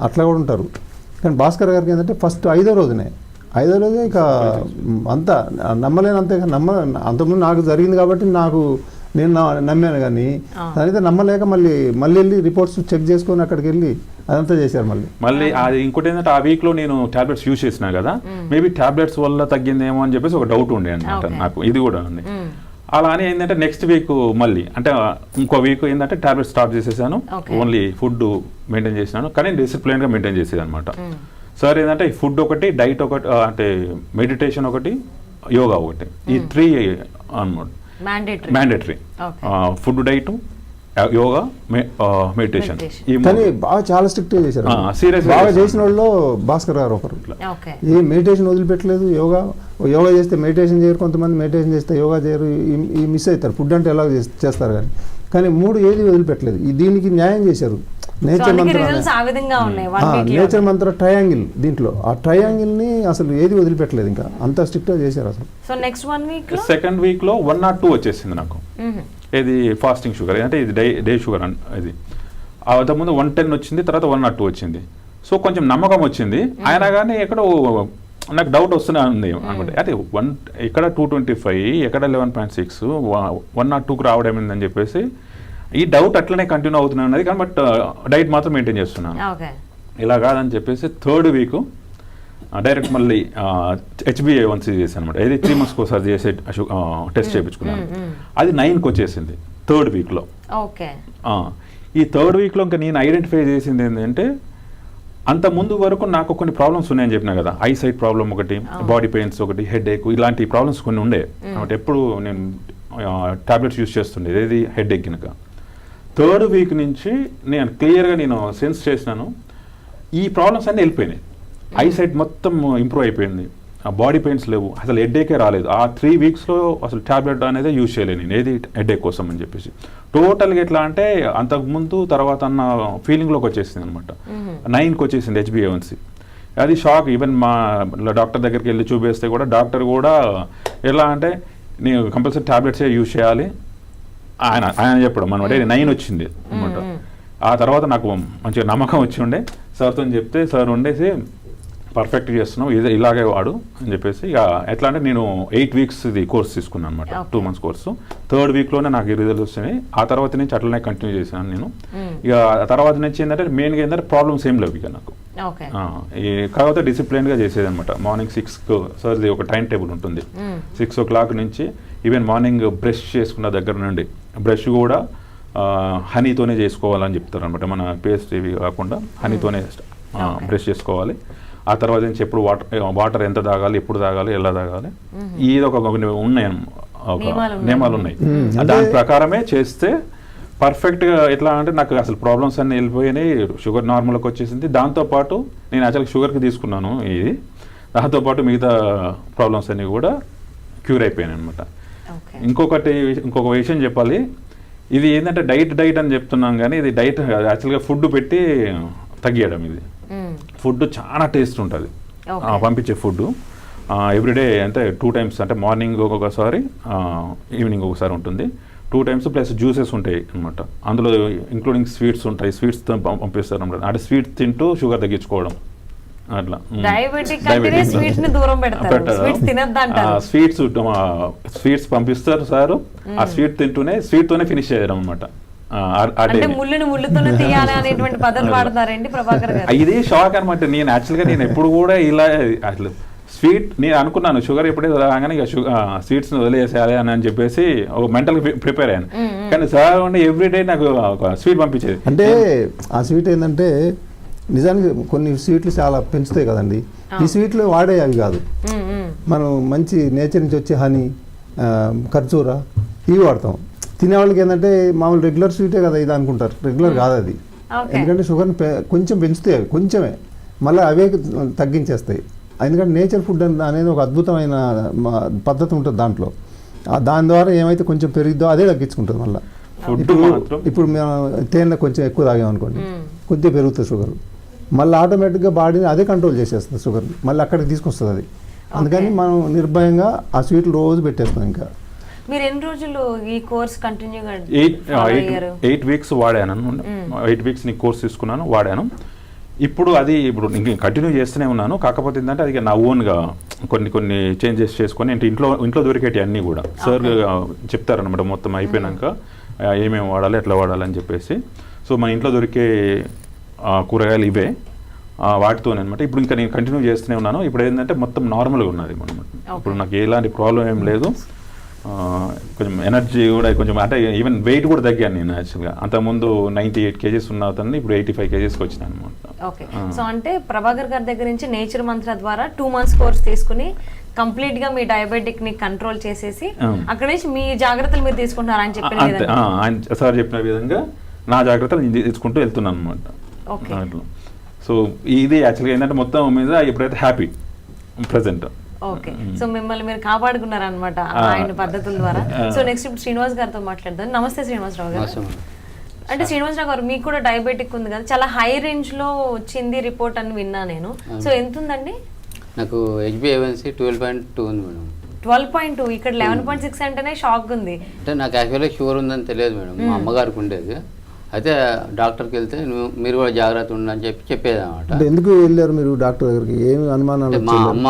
అట్లా కూడా ఉంటారు. కానీ భాస్కర్ గారికి ఏంటంటే ఫస్ట్ 5వ రోజే ఇక అంతా నమ్మలేను. అంతే అంతకుముందు నాకు జరిగింది కాబట్టి నేను నమ్మాను, కానీ దానితో నమ్మలేక మళ్ళీ వెళ్ళి రిపోర్ట్స్ చెక్ చేసుకొని అక్కడికి వెళ్ళి అదంతా చేశారు. మళ్ళీ అది ఇంకోటి ఏంటంటే ఆ వీక్లో నేను టాబ్లెట్స్ యూజ్ చేసినా కదా, మేబీ టాబ్లెట్స్ వల్ల తగ్గిందేమో అని చెప్పేసి ఒక డౌట్ ఉండే అనమాట నాకు. ఇది కూడా ఉంది. అలా అని ఏంటంటే నెక్స్ట్ వీక్ మళ్ళీ అంటే ఇంకో వీక్ ఏంటంటే టాబ్లెట్స్ స్టాప్ చేసేసాను, ఓన్లీ ఫుడ్ మెయింటైన్ చేసినాను, కానీ డిసిప్లిన్గా మెయింటైన్ చేసేది అనమాట. సార్ ఏంటంటే ఫుడ్ ఒకటి, డైట్ ఒకటి, అంటే మెడిటేషన్ ఒకటి, యోగా ఒకటి, ఈ 3 అనమాట mandatory. Food, diet, yoga, meditation. కానీ బాగా చాలా స్ట్రిక్ట్ చేశారు, సీరియస్ బాగా చేసిన వాళ్ళు భాస్కర్ గారు ఒకరు. ఏ మెడిటేషన్ వదిలిపెట్టలేదు, యోగా చేస్తే మెడిటేషన్ చేయరు, కొంతమంది మెడిటేషన్ చేస్తే యోగా చేయరు, ఈ మిస్ అవుతారు. ఫుడ్ అంటే ఎలా చేస్తారు కానీ 3 ఏది వదిలిపెట్టలేదు. దీనికి న్యాయం చేశారు. నేచర్ మంత్ర ట్రయాంగిల్, దీంట్లో ఆ ట్రయాంగిల్ని అసలు ఏది వదిలిపెట్టలేదు, ఇంకా అంత స్ట్రిక్ట్గా చేశారు అసలు. సెకండ్ వీక్లో 1 or 2 వచ్చేసింది నాకు, ఇది ఫాస్టింగ్ షుగర్ అంటే ఇది డే షుగర్ ఇది. అంతకుముందు 110 వచ్చింది, తర్వాత 1 or 2 వచ్చింది. సో కొంచెం నమ్మకం వచ్చింది. అయినా కానీ ఎక్కడో నాకు డౌట్ వస్తూనే ఉంది అనుకుంటే, అదే ఇక్కడ 225, ఎక్కడ 11.6, 1 or 2కి రావడం ఏందని చెప్పేసి ఈ డౌట్ అట్లనే కంటిన్యూ అవుతున్నాను అన్నది. కానీ బట్ డైట్ మాత్రం మెయింటైన్ చేస్తున్నాను. ఇలా కాదని చెప్పేసి 3rd week డైరెక్ట్ మళ్ళీ HbA1c చేశాను అనమాట. ఏది 3 months ఒకసారి చేసే టెస్ట్ చేయించుకున్నాను. అది 9కి వచ్చేసింది 3rd weekలో. ఈ 3rd weekలో ఇంకా నేను ఐడెంటిఫై చేసింది ఏంటంటే, అంత ముందు వరకు నాకు కొన్ని ప్రాబ్లమ్స్ ఉన్నాయని చెప్పినా కదా, ఐ సైట్ ప్రాబ్లం ఒకటి, బాడీ పెయిన్స్ ఒకటి, హెడ్ ఏక్, ఇలాంటి ప్రాబ్లమ్స్ కొన్ని ఉండే. ఎప్పుడు నేను టాబ్లెట్స్ యూజ్ చేస్తుండే, ఏది హెడ్ ఏక్ కనుక. థర్డ్ వీక్ నుంచి నేను క్లియర్గా నేను సెన్స్ చేసినాను ఈ ప్రాబ్లమ్స్ అన్నీ వెళ్ళిపోయినాయి. ఐసైట్ మొత్తం ఇంప్రూవ్ అయిపోయింది, ఆ బాడీ పెయిన్స్ లేవు, అసలు హెడ్ఏకే రాలేదు. ఆ 3 వీక్స్లో అసలు ట్యాబ్లెట్ అనేది యూజ్ చేయలేదు నేను ఏది హెడ్ఏక్ కోసం అని చెప్పేసి. టోటల్గా ఎట్లా అంటే అంతకుముందు తర్వాత అన్న ఫీలింగ్లోకి వచ్చేసింది అనమాట. 9కి వచ్చేసింది HbA1c. అది షాక్. ఈవెన్ మా డాక్టర్ దగ్గరికి వెళ్ళి చూపిస్తే కూడా డాక్టర్ కూడా ఎలా అంటే నేను కంపల్సరీ ట్యాబ్లెట్సే యూజ్ చేయాలి ఆయన చెప్పడం అనమాట. 9 వచ్చింది అనమాట. ఆ తర్వాత నాకు మంచిగా నమ్మకం వచ్చి ఉండే, సార్తో చెప్తే సార్ ఉండేసి పర్ఫెక్ట్ చేస్తున్నావు ఇలాగే వాడు అని చెప్పేసి ఇక ఎట్లా అంటే నేను 8 వీక్స్ ఇది కోర్స్ తీసుకున్నాను అనమాట. 2 months కోర్సు. థర్డ్ వీక్లోనే నాకు ఈ రిజల్ట్స్ వచ్చినాయి. ఆ తర్వాత నుంచి అట్లనే కంటిన్యూ చేశాను నేను. ఇక ఆ తర్వాత నుంచి ఏంటంటే మెయిన్గా ఏంటంటే ప్రాబ్లమ్స్ ఏం లేవు ఇక నాకు. కాకపోతే డిసిప్లిన్గా చేసేది అనమాట. మార్నింగ్ 6కు సార్ది ఒక టైం టేబుల్ ఉంటుంది. 6 o'clock నుంచి ఈవెన్ మార్నింగ్ బ్రష్ చేసుకున్న దగ్గర నుండి బ్రష్ కూడా హనీతోనే చేసుకోవాలని చెప్తారు అనమాట. మన పేస్ట్ ఇవి కాకుండా హనీతోనే బ్రష్ చేసుకోవాలి. ఆ తర్వాత నుంచి ఎప్పుడు వాటర్ ఎంత తాగాలి, ఎప్పుడు తాగాలి, ఎలా తాగాలి, ఇది ఒక ఉన్నాయి నియమాలు ఉన్నాయి. దాని ప్రకారమే చేస్తే పర్ఫెక్ట్గా ఎట్లా అంటే నాకు అసలు ప్రాబ్లమ్స్ అన్నీ వెళ్ళిపోయినాయి. షుగర్ నార్మల్కి వచ్చేసింది. దాంతోపాటు నేను యాక్చువల్గా షుగర్కి తీసుకున్నాను ఇది, దాంతోపాటు మిగతా ప్రాబ్లమ్స్ అన్నీ కూడా క్యూర్ అయిపోయాయి అనమాట. ఇంకొక విషయం చెప్పాలి, ఇది ఏంటంటే డైట్ అని చెప్తున్నాం కానీ ఇది డైట్ యాక్చువల్గా ఫుడ్ పెట్టి తగ్గియడం. ఇది ఫుడ్ చాలా టేస్ట్ ఉంటుంది పంపించే ఫుడ్. ఎవ్రీడే అంటే 2 times అంటే మార్నింగ్ ఒకసారి ఈవినింగ్ ఒకసారి ఉంటుంది. 2 times ప్లస్ జ్యూసెస్ ఉంటాయి అనమాట. అందులో ఇంక్లూడింగ్ స్వీట్స్ ఉంటాయి. స్వీట్స్తో పంపిస్తారు అనమాట. అంటే స్వీట్స్ తింటూ షుగర్ తగ్గించుకోవడం అట్లా. స్వీట్స్ పంపిస్తారు సార్, ఆ స్వీట్ తింటూనే స్వీట్తోనే ఫినిష్ చేయడం అనమాట. ఇదే షాక్ అనమాట. నేను యాక్చువల్గా నేను ఎప్పుడు కూడా ఇలా అసలు స్వీట్ నేను అనుకున్నాను షుగర్ ఎప్పుడైతే రాగానే ఇక స్వీట్స్ వదిలేసేయాలి అని చెప్పేసి ఒక మెంటల్గా ప్రిపేర్ అయ్యాను. కానీ సార్ ఉండి ఎవ్రీడే నాకు ఒక స్వీట్ పంపించేది. అంటే ఆ స్వీట్ ఏంటంటే నిజానికి కొన్ని స్వీట్లు చాలా పెంచుతాయి కదండి. ఈ స్వీట్లు వాడే అవి కాదు. మనం మంచి నేచర్ నుంచి వచ్చే హనీ, ఖర్జూరా ఇవి వాడతాం. తినేవాళ్ళకి ఏంటంటే మామూలు రెగ్యులర్ స్వీటే కదా ఇది అనుకుంటారు. రెగ్యులర్ కాదు అది. ఎందుకంటే షుగర్ని కొంచెం పెంచుతాయి అవి, కొంచెమే, మళ్ళీ అవే తగ్గించేస్తాయి. ఎందుకంటే నేచర్ ఫుడ్ అనేది ఒక అద్భుతమైన పద్ధతి ఉంటుంది దాంట్లో. దాని ద్వారా ఏమైతే కొంచెం పెరిగిద్దో అదే తగ్గించుకుంటుంది. మళ్ళీ ఇప్పుడు మేము తేనె కొంచెం ఎక్కువ తాగామనుకోండి, కొద్దిగా పెరుగుతుంది షుగర్, మళ్ళీ ఆటోమేటిక్గా బాడీని అదే కంట్రోల్ చేసేస్తుంది షుగర్, మళ్ళీ అక్కడికి తీసుకొస్తుంది అది. అందుకని మనం నిర్భయంగా ఆ స్వీట్లు రోజు పెట్టేస్తాం. ఇంకా మీరు ఎన్ని రోజులు ఈ కోర్స్ కంటిన్యూగా 8 weeks వాడాను. 8 weeks నీ కోర్స్ తీసుకున్నాను, వాడాను. ఇప్పుడు ఇంక కంటిన్యూ చేస్తూనే ఉన్నాను. కాకపోతే ఏంటంటే అది నా ఓన్గా కొన్ని చేంజెస్ చేసుకొని ఇంట్లో దొరికేటి అన్నీ కూడా సార్ చెప్తారనమాట. మొత్తం అయిపోయినాక ఏమేమి వాడాలి, ఎట్లా వాడాలని చెప్పేసి. సో మన ఇంట్లో దొరికే కూరగాయలు ఇవే, వాటితోనే అనమాట. ఇప్పుడు ఇంకా నేను కంటిన్యూ చేస్తూనే ఉన్నాను. ఇప్పుడు ఏంటంటే మొత్తం నార్మల్గా ఉన్నది అనమాట. ఇప్పుడు నాకు ఎలాంటి ప్రాబ్లం ఏం లేదు. కొంచెం ఎనర్జీ కూడా కొంచెం అంటే ఈవెన్ వెయిట్ కూడా తగ్గాను నేను. యాక్చువల్గా అంతకుముందు 98 kgs ఉన్న అతన్ని ఇప్పుడు 85 kgsకి వచ్చినాను అనమాట. ఓకే. సో అంటే ప్రభాకర్ గారి దగ్గర నుంచి నేచర్ మంత్ర ద్వారా 2 months కోర్స్ తీసుకుని కంప్లీట్ గా మీ డయాబెటిక్ ని కంట్రోల్ చేసేసి అక్కడ నుంచి మీ జాగ్రత్తలు మీరు తీసుకుంటున్నారు అని చెప్పిన విధంగా, ఆయన సార్ చెప్పిన విధంగా నా జాగ్రత్తలు నేను తీసుకుంటూ వెళ్తున్నాను అనమాట. అట్లా. సో ఇది యాక్చువల్గా ఏంటంటే మొత్తం మీద ఇప్పుడైతే హ్యాపీ ప్రెసెంట్. ఓకే. సో మిమ్మల్ని మీరు కాపాడుకున్నారు అనమాట ఆయన పద్ధతుల ద్వారా. సో నెక్స్ట్ ఇప్పుడు శ్రీనివాస్ గారితో మాట్లాడదాం. నమస్తే శ్రీనివాసరావు గారు. అంటే శ్రీనివాసరావు గారు మీకు కూడా డయాబెటిక్ ఉంది కదా, చాలా హై రేంజ్ లో వచ్చింది రిపోర్ట్ అని విన్నా నేను. సో ఎంత ఉందండి? నాకు HbA1c 12.2 ఉంది మేడం. 12.2, ఇక్కడ 11.6 అంటేనే షాక్ ఉంది. అంటే నాకు యాక్చువల్గా షుగర్ ఉందని తెలియదు మేడం. మా అమ్మగారికి ఉండేది. అయితే డాక్టర్కి వెళ్తే మీరు కూడా జాగ్రత్త ఉండని చెప్పేది అనమాట. ఎందుకు వెళ్ళారు మీరు డాక్టర్ దగ్గరికి? ఏమి అనుమానాలు? మా అమ్మ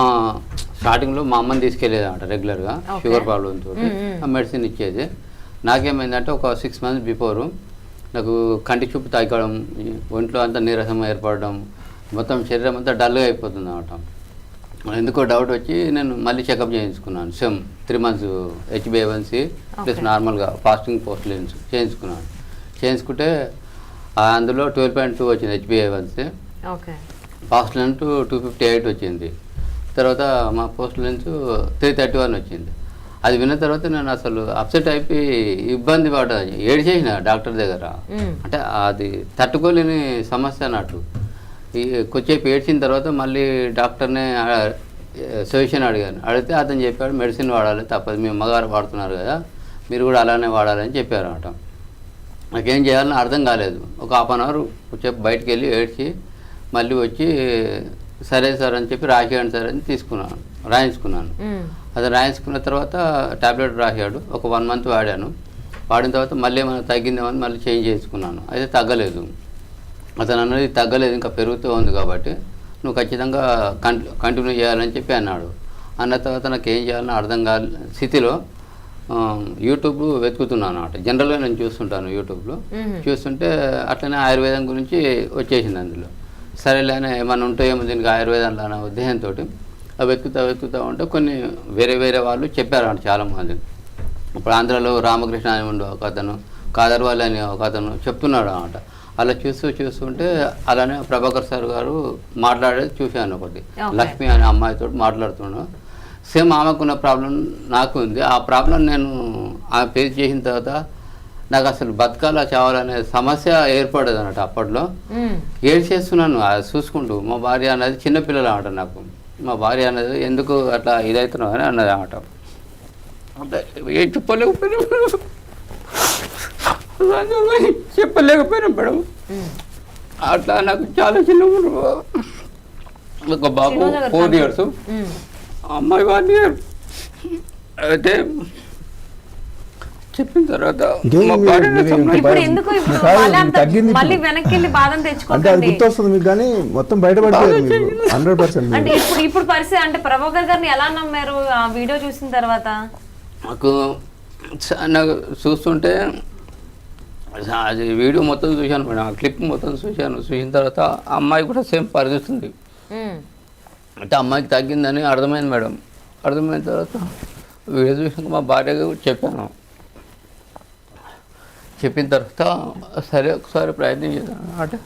స్టార్టింగ్లో మా అమ్మని తీసుకెళ్ళేది అనమాట రెగ్యులర్గా, షుగర్ ప్రాబ్లంతో మెడిసిన్ ఇచ్చేది. నాకేమైందంటే ఒక 6 months బిఫోరు నాకు కంటి చూపు తగ్గడం, ఒంట్లో అంతా నీరసం ఏర్పడడం, మొత్తం శరీరం అంతా డల్గా అయిపోతుంది అనమాట. ఎందుకో డౌట్ వచ్చి నేను మళ్ళీ చెకప్ చేయించుకున్నాను. సేమ్ 3 months HbA1c ప్లస్ నార్మల్గా ఫాస్టింగ్ పోస్ట్ లెన్స్ చేయించుకుంటే అందులో 12.2 వచ్చింది HbA1c. ఫాస్ట్ లెన్స్ 258 వచ్చింది. తర్వాత మా పోస్ట్ లెన్స్ 331 వచ్చింది. అది విన్న తర్వాత నేను అసలు అప్సెట్ అయిపోయి ఇబ్బంది పడ్డా, ఏడ్చేసిన డాక్టర్ దగ్గర. అంటే అది తట్టుకోలేని సమస్య అన్నట్టు. కొద్దిసేపు ఏడ్చిన తర్వాత మళ్ళీ డాక్టర్నే సొల్యూషన్ అడిగితే అతను చెప్పాడు మెడిసిన్ వాడాలి తప్పదు, మీ అమ్మగారు వాడుతున్నారు కదా మీరు కూడా అలానే వాడాలని చెప్పారు అన్నమాట. నాకేం చేయాలని అర్థం కాలేదు. ఒక హాఫ్ అన్ అవర్ చెప్పి బయటికి వెళ్ళి ఏడ్చి మళ్ళీ వచ్చి సరే సార్ అని చెప్పి రాసేయండి సార్ అని రాయించుకున్నాను. అది రాయించుకున్న తర్వాత టాబ్లెట్ రాశాడు. ఒక 1 month వాడాను. వాడిన తర్వాత మళ్ళీ ఏమైనా తగ్గిందేమని మళ్ళీ చేంజ్ చేసుకున్నాను. అయితే తగ్గలేదు. అతను అన్నది తగ్గలేదు, ఇంకా పెరుగుతూ ఉంది కాబట్టి నువ్వు ఖచ్చితంగా కంటిన్యూ చేయాలని చెప్పి అన్నాడు. అన్న తర్వాత నాకు ఏం చేయాలని అర్థం కాని స్థితిలో యూట్యూబ్ వెతుకుతున్నాను అన్నమాట. జనరల్గా నేను చూస్తుంటాను యూట్యూబ్లో. చూస్తుంటే అట్లనే ఆయుర్వేదం గురించి వచ్చేసింది అందులో. సరేలేనే ఏమన్నా ఉంటాయేమో దీనికి ఆయుర్వేదంలో అనే ఉద్దేశంతో వెతుకుతూ ఉంటే కొన్ని వేరే వాళ్ళు చెప్పారు చాలామంది. ఇప్పుడు ఆంధ్రాలో రామకృష్ణ అని ఉండే ఒక అతను, కాదర్వాల్ అని ఒక అతను చెప్తున్నాడు అన్నమాట. అలా చూస్తుంటే అలానే ప్రభాకర్ సార్ గారు మాట్లాడేది చూశాను. ఒకటి లక్ష్మి అనే అమ్మాయితో మాట్లాడుతున్నాను. సేమ్ ఆమెకున్న ప్రాబ్లం నాకు ఉంది. ఆ ప్రాబ్లం నేను ఆమె ఫేస్ చేసిన తర్వాత నాకు అసలు బతకాలా చావాలనే సమస్య ఏర్పడదు అన్నట్టు. అప్పట్లో ఏడ్చేస్తున్నాను అది చూసుకుంటూ. మా భార్య అనేది చిన్నపిల్లలు అన్నమాట. నాకు మా భార్య అనేది ఎందుకు అట్లా ఇదవుతున్నావు అని అన్నది అన్నమాట. అంటే ఏం చెప్పలేకపోయినా మేడం. అట్లా నాకు చాలా చిన్న ఒక బాబు 4 years, అమ్మాయి 1 year. అయితే చెప్పిన తర్వాత అంటే అది గుర్తొస్తుంది మీకు, కానీ మొత్తం బయటపడిపోయింది 100%. అంటే ఇప్పుడు పరిస్థితి అంటే ప్రభాకర్ గారిని ఎలా నమ్మారు ఆ వీడియో చూసిన తర్వాత? నాకు చూస్తుంటే అది వీడియో మొత్తం చూశాను మేడం, ఆ క్లిప్ మొత్తం చూసిన తర్వాత ఆ అమ్మాయి కూడా సేమ్ పరిస్థితుంది. అంటే అమ్మాయికి తగ్గిందని అర్థమైంది మేడం. అర్థమైన తర్వాత వీడియో చూసాక మా భార్యగా చెప్పాను. చెప్పిన తర్వాత సరే ఒకసారి ప్రయత్నం చేశాను. అంటే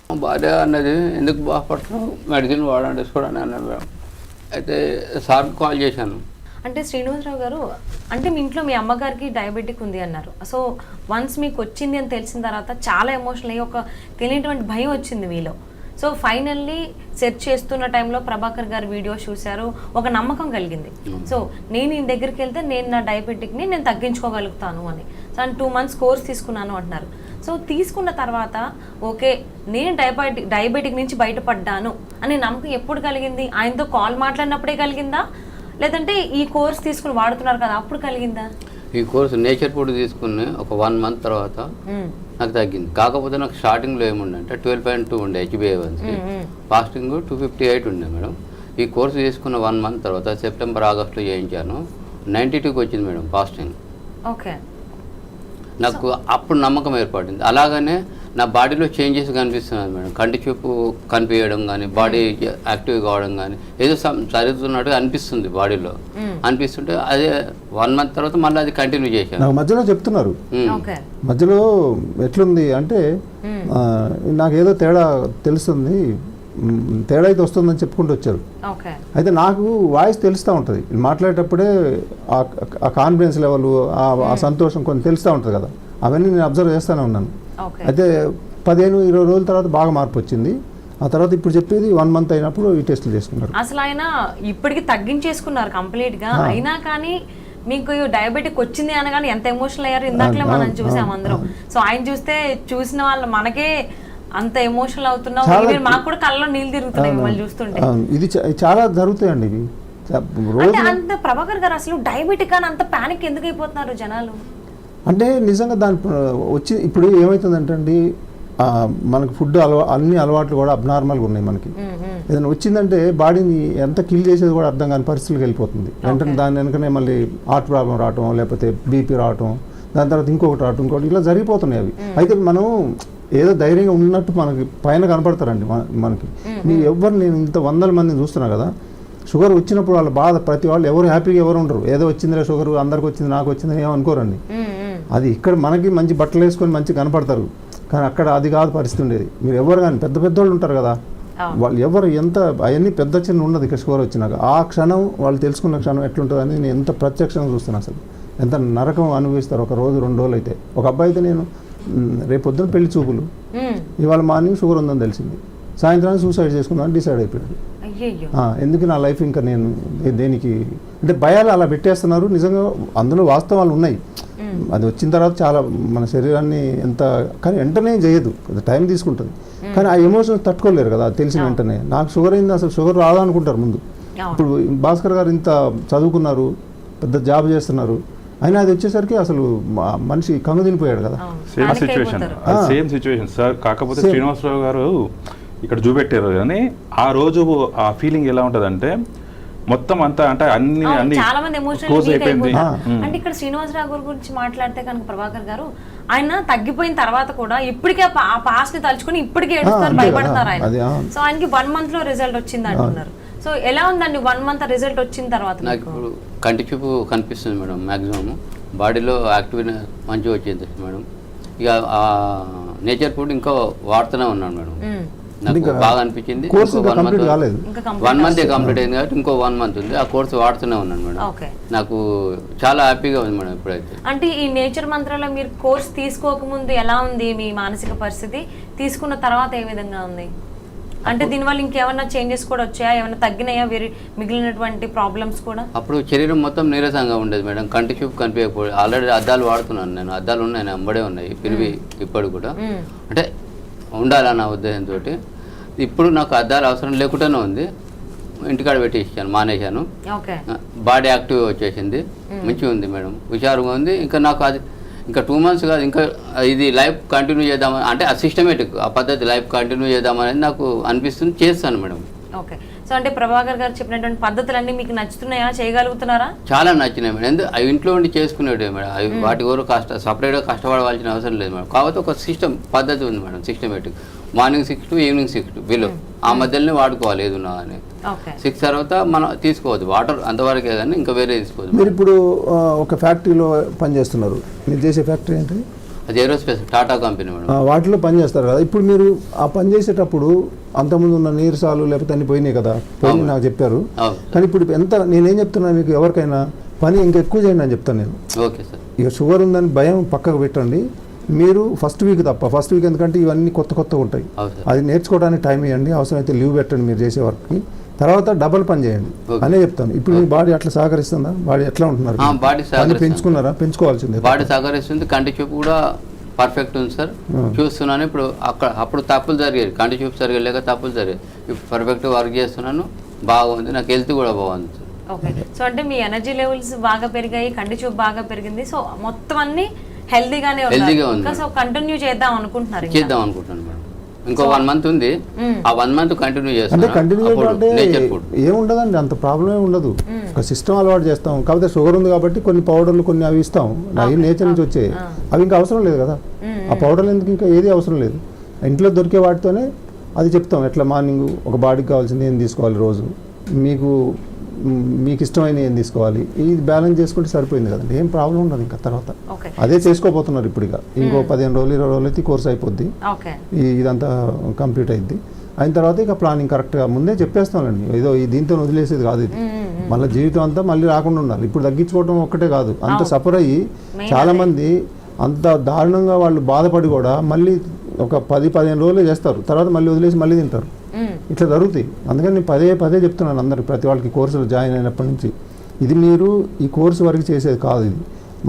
మా భార్య అన్నది ఎందుకు బాధపడుతున్నావు, మెడిసిన్ వాడండి చూడండి అన్నాడు మేడం. అయితే సార్కి కాల్ చేశాను. అంటే శ్రీనివాసరావు గారు, అంటే మీ ఇంట్లో మీ అమ్మగారికి డయాబెటిక్ ఉంది అన్నారు. సో వన్స్ మీకు వచ్చింది అని తెలిసిన తర్వాత చాలా ఎమోషనల్ అయ్యి ఒక తెలియనటువంటి భయం వచ్చింది మీలో. సో ఫైనల్లీ సెర్చ్ చేస్తున్న టైంలో ప్రభాకర్ గారు వీడియో చూశారు, ఒక నమ్మకం కలిగింది. సో నేను ఈ దగ్గరికి వెళ్తే నేను నా డయాబెటిక్ని నేను తగ్గించుకోగలుగుతాను అని. సో 2 months కోర్స్ తీసుకున్నాను అంటున్నారు. సో తీసుకున్న తర్వాత ఓకే నేను డయాబెటిక్ నుంచి బయటపడ్డాను అనే నమ్మకం ఎప్పుడు కలిగింది? ఆయనతో కాల్ మాట్లాడినప్పుడే కలిగిందా, లేదంటే ఈ కోర్స్ తీసుకుని వాడుతున్నారు కదా అప్పుడు కలిగిందా? ఈ కోర్సు నేచర్ ఫుడ్ తీసుకుని ఒక 1 month తర్వాత నాకు తగ్గింది. కాకపోతే నాకు స్టార్టింగ్లో ఏముండే అంటే 12.2 ఉండే HbA1c, ఫాస్టింగ్ 258 ఉండే మేడం. ఈ కోర్సు తీసుకున్న 1 month తర్వాత సెప్టెంబర్ ఆగస్టులో చేయించాను, 92కి వచ్చింది మేడం ఫాస్టింగ్. ఓకే, నాకు అప్పుడు నమ్మకం ఏర్పడింది. అలాగనే నా బాడీలో చేంజెస్ కనిపిస్తున్నాయి మేడం. కంటి చూపు కనిపించడం కానీ, బాడీ యాక్టివ్ కావడం కానీ, ఏదో జరుగుతున్నట్టుగా అనిపిస్తుంది బాడీలో. అనిపిస్తుంటే అదే 1 month తర్వాత మళ్ళీ అది కంటిన్యూ చేశాను. నాకు మధ్యలో చెప్తున్నారు, మధ్యలో ఎట్లుంది అంటే నాకు ఏదో తేడా తెలుస్తుంది, తేడా అయితే వస్తుందని చెప్పుకుంటూ వచ్చారు. అయితే నాకు వాయిస్ తెలుస్తూ ఉంటుంది, మాట్లాడేటప్పుడే ఆ కాన్ఫిడెన్స్ లెవెల్, ఆ సంతోషం కొంచెం తెలుస్తూ ఉంటుంది కదా, అవన్నీ నేను అబ్జర్వ్ చేస్తూనే ఉన్నాను. అయితే 15-20 రోజుల తర్వాత బాగా మార్పు వచ్చింది. ఆ తర్వాత ఇప్పుడు చెప్పేది 1 month అయినప్పుడు ఈ టెస్టులు చేసుకున్నారు. అసలు ఆయన ఇప్పటికి తగ్గించేసుకున్నారు కంప్లీట్గా, అయినా కానీ మీకు డయాబెటిక్ వచ్చింది అనగానే ఎంత ఎమోషనల్ అయ్యారు ఇందాకలే మనం చూసాం అందరం. సో ఆయన చూసిన వాళ్ళు మనకే అంత ఎమోషనల్ అవుతున్నాం, మాకు కూడా కళ్ళలో నీళ్ళు తిరుగుతున్నాయి మిమ్మల్ని చూస్తుంటే. ఇది చాలా జరుగుతాయండి ఇవి. అంత ప్రభాకర్ గారు అసలు డయాబెటిక్ అని అంత పానిక్ ఎందుకు అయిపోతున్నారు జనాలు? అంటే నిజంగా దాని వచ్చి ఇప్పుడు ఏమవుతుందంటే అండి, మనకు ఫుడ్ అన్ని అలవాట్లు కూడా అబ్నార్మల్గా ఉన్నాయి. మనకి ఏదైనా వచ్చిందంటే బాడీని ఎంత కిల్ చేసేది కూడా అర్థం కాని పరిస్థితులకు వెళ్ళిపోతుంది. వెంటనే దాని వెనుకనే మళ్ళీ హార్ట్ ప్రాబ్లం రావటం, లేకపోతే బీపీ రావటం, దాని తర్వాత ఇంకొకటి రావటం, ఇంకోటి ఇలా జరిగిపోతున్నాయి అవి. అయితే మనం ఏదో ధైర్యంగా ఉన్నట్టు మనకి పైన కనపడతారండి మనకి. మీరు ఎవరు, నేను ఇంత 100 మందిని చూస్తున్నా కదా, షుగర్ వచ్చినప్పుడు వాళ్ళ బాధ, ప్రతి వాళ్ళు ఎవరు హ్యాపీగా ఎవరు ఉండరు. ఏదో వచ్చిందిలే షుగర్, అందరికి వచ్చింది నాకు వచ్చిందని ఏమనుకోరండి. అది ఇక్కడ మనకి మంచి బట్టలు వేసుకొని మంచి కనపడతారు, కానీ అక్కడ అది కాదు పరిస్థితి ఉండేది. మీరు ఎవరు కానీ పెద్దోళ్ళు ఉంటారు కదా, వాళ్ళు ఎవరు ఎంత అవన్నీ పెద్ద చిన్న ఉన్నది ఇక్కడ షుగర్ వచ్చినాక ఆ క్షణం వాళ్ళు తెలుసుకున్న క్షణం ఎట్లుంటుంది అని నేను ఎంత ప్రత్యక్షంగా చూస్తున్నాను. అసలు ఎంత నరకం అనుభవిస్తారు ఒక రోజు 2 రోజులు అయితే. ఒక అబ్బాయి అయితే నేను రేపు పొద్దున పెళ్లి చూపులు, ఇవాళ మార్నింగ్ షుగర్ ఉందని తెలిసింది, సాయంత్రానికి సూసైడ్ చేసుకుందామని డిసైడ్ అయిపోయాడు. ఎందుకు నా లైఫ్ ఇంకా నేను దేనికి అంటే భయాలు అలా పెట్టేస్తున్నారు. నిజంగా అందులో వాస్తవాలు ఉన్నాయి. అది వచ్చిన తర్వాత చాలా మన శరీరాన్ని ఎంత కానీ వెంటనే చేయదు, టైం తీసుకుంటుంది. కానీ ఆ ఎమోషన్స్ తట్టుకోలేరు కదా తెలిసిన వెంటనే. నాకు షుగర్ అయింది, అసలు షుగర్ రాదనుకుంటారు ముందు. ఇప్పుడు భాస్కర్ గారు ఇంత చదువుకున్నారు, పెద్ద జాబ్ చేస్తున్నారు, అయినా అది వచ్చేసరికి అసలు మనిషి కంగు తినిపోయాడు కదా. Same situation sir. కాకపోతే శ్రీనివాసరావు గారు ఇక్కడ చూపెట్టారు కానీ ఆ రోజు ఆ ఫీలింగ్ ఎలా ఉంటదంటే మొత్తం అంతా అంటే అన్ని చాలా మంది ఎమోషనల్ అయిపోయింది. అంటే ఇక్కడ శ్రీనివాసరావు గారి గురించి మాట్లాడితే కనుక ప్రభాకర్ గారు ఆయన తగ్గిపోయిన తర్వాత కూడా ఇప్పటికే ఆ పాస్ట్ ని తలుచుకుని ఇప్పటికే ఏడుస్తారు, భయపడతారు ఆయన. సో ఆయనకి 1 month లో రిజల్ట్ వచ్చింది అంటున్నారు. సో ఎలా ఉందండి 1 month రిజల్ట్ వచ్చిన తర్వాత? నాకు ఇప్పుడు కంటి చూపు కనిపిస్తుంది మేడం, మ్యాక్సిమం బాడీలో యాక్టివ్నెస్ మంచిగా వచ్చింది మేడం. ఇక నేచర్ ఫుడ్ ఇంకా వాడుతూనే ఉన్నాను మేడం. నాకు బాగా అనిపించింది. 1 month కంప్లీట్ అయింది కాబట్టి ఇంకో 1 month ఉంది. ఆ కోర్సు వాడుతూనే ఉన్నాను మేడం. నాకు చాలా హ్యాపీగా ఉంది మేడం ఇప్పుడైతే. అంటే ఈ నేచర్ మంత్రాల్లో మీరు కోర్స్ తీసుకోకముందు ఎలా ఉంది మీ మానసిక పరిస్థితి, తీసుకున్న తర్వాత ఏ విధంగా ఉంది? అంటే దీనివల్ల ఇంకేమన్నా చేంజెస్ కూడా వచ్చాయా, ఏమైనా తగ్గినాయా మిగిలినటువంటి ప్రాబ్లమ్స్ కూడా? అప్పుడు శరీరం మొత్తం నీరసంగా ఉండేది మేడం, కంటి చూపు కనిపించకపోయి. ఆల్రెడీ అద్దాలు వాడుతున్నాను నేను, అద్దాలు ఉన్నాయి, అంబడే ఉన్నాయి పిరివి ఇప్పుడు కూడా. అంటే ఉండాలన్న ఉద్దేశంతో ఇప్పుడు నాకు అద్దాలు అవసరం లేకుండానే ఉంది. ఇంటికాడ పెట్టి ఇచ్చాను, మానేశాను. బాడీ యాక్టివ్ వచ్చేసింది, మంచిగా ఉంది మేడం, హుషారుగా ఉంది. ఇంకా నాకు అది ఇంకా 2 months కాదు, ఇంకా ఇది లైఫ్ కంటిన్యూ చేద్దామని, అంటే ఆ సిస్టమేటిక్ ఆ పద్ధతి లైఫ్ కంటిన్యూ చేద్దామనేది నాకు అనిపిస్తుంది, చేస్తాను మేడం. ఓకే. సో అంటే ప్రభాకర్ గారు చెప్పినటువంటి పద్ధతులన్నీ మీకు నచ్చుతున్నాయా, చేయగలుగుతున్నారా? చాలా నచ్చినాయి మేడం. ఎందుకు అవి ఇంట్లో ఉండి చేసుకునేవి మేడం, అవి వాటి వరకు సపరేట్గా కష్టపడవలసిన అవసరం లేదు మేడం. కాకపోతే ఒక పద్ధతి ఉంది madam, systematic. Morning 6 to evening 6 to below ఆ మధ్యలోనే వాడుకోవాలి ఏదున్నా కానీ. 6 తర్వాత మనం తీసుకోవద్దు వాటర్, అంతవరకే కానీ ఇంకా వేరే తీసుకోవద్దు. మీరు ఇప్పుడు ఒక ఫ్యాక్టరీలో పనిచేస్తున్నారు, మీరు చేసే ఫ్యాక్టరీ ఏంటి? అది ఏరోస్పేస్, టాటా కంపెనీ మేడం. వాటిలో పనిచేస్తారు కదా. ఇప్పుడు మీరు ఆ పని చేసేటప్పుడు అంతకుముందు ఉన్న నీరసాలు లేకపోతే అన్ని పోయినాయి కదా, పోయి నాకు చెప్పారు. కానీ ఇప్పుడు ఎంత నేనేం చెప్తున్నా మీకు, ఎవరికైనా పని ఇంకా ఎక్కువ చేయండి అని చెప్తాను నేను. Okay sir. ఇక షుగర్ ఉందని భయం పక్కకు పెట్టండి. మీరు ఫస్ట్ వీక్ ఎందుకంటే ఇవన్నీ కొత్తగా ఉంటాయి, అది నేర్చుకోవడానికి టైం ఇవ్వండి. అవసరమైతే లీవ్ పెట్టండి మీరు చేసే వర్క్కి. తర్వాత డబల్ పని చేయండి అనే చెప్తాను. ఇప్పుడు మీ బాడీ అట్లా సహకరిస్తుందా? బాడీ ఎట్లా ఉంటున్నారు? బాడీ పెంచుకున్నారా? పెంచుకోవాల్సిందే. బాడీ సహకరిస్తుంది, కంటి చూపు కూడా పర్ఫెక్ట్ ఉంది సార్, చూస్తున్నాను. ఇప్పుడు అప్పుడు తప్పులు జరిగేది, కంటి చూపు సరిగా లేక తప్పులు జరిగేది. ఇప్పుడు పర్ఫెక్ట్ వర్క్ చేస్తున్నాను, బాగుంది, నాకు హెల్త్ కూడా బాగుంది సార్. ఓకే. సో అంటే మీ ఎనర్జీ లెవెల్స్ బాగా పెరిగాయి, కంటి చూపు బాగా పెరిగింది. సో మొత్తం అన్ని హెల్దీగానే ఉంది. సో కంటిన్యూ చేద్దాం అనుకుంటున్నారు? చేద్దాం అనుకుంటున్నాను మేడం. ఇంకో 1 month ఉంది, ఆ 1 month కంటిన్యూ చేస్తాం. అంటే కంటిన్యూ అంటే ఏముండదండి, అంత ప్రాబ్లమే ఉండదు. ఒక సిస్టమ్ అలవాటు చేస్తాం. కాకపోతే షుగర్ ఉంది కాబట్టి కొన్ని పౌడర్లు కొన్ని అవి ఇస్తాం, అవి నేచర్ నుంచి వచ్చాయి. అవి ఇంకా అవసరం లేదు కదా, ఆ పౌడర్లు ఎందుకు, ఇంకా ఏది అవసరం లేదు. ఇంట్లో దొరికే వాటితోనే అది చెప్తాం. ఎట్లా మార్నింగ్ ఒక బాడీకి కావాల్సింది ఏం తీసుకోవాలి రోజు, మీకు ఇష్టమైన ఏం తీసుకోవాలి, ఇది బ్యాలెన్స్ చేసుకుంటే సరిపోయింది కదండి, ఏం ప్రాబ్లం ఉండదు. ఇంకా తర్వాత అదే చేసుకోబోతున్నారు. ఇప్పుడు ఇంకో 15 రోజులు 20 రోజులు అయితే కోర్స్ అయిపోద్ది, ఇదంతా కంప్లీట్ అయింది. అయిన తర్వాత ఇక ప్లానింగ్ కరెక్ట్గా ముందే చెప్పేస్తానండి. ఏదో దీంతో వదిలేసేది కాదు, ఇది మళ్ళీ జీవితం అంతా మళ్ళీ రాకుండా ఉండాలి. ఇప్పుడు తగ్గించుకోవడం ఒక్కటే కాదు, అంత సఫర్ అయ్యి చాలామంది అంత దారుణంగా వాళ్ళు బాధపడి కూడా మళ్ళీ ఒక 10-15 రోజులే చేస్తారు, తర్వాత మళ్ళీ వదిలేసి మళ్ళీ తింటారు. ఇట్లా జరుగుతాయి. అందుకని నేను పదే చెప్తున్నాను అందరికి, ప్రతి వాళ్ళకి కోర్సులో జాయిన్ అయినప్పటి నుంచి, ఇది మీరు ఈ కోర్సు వరకు చేసేది కాదు. ఇది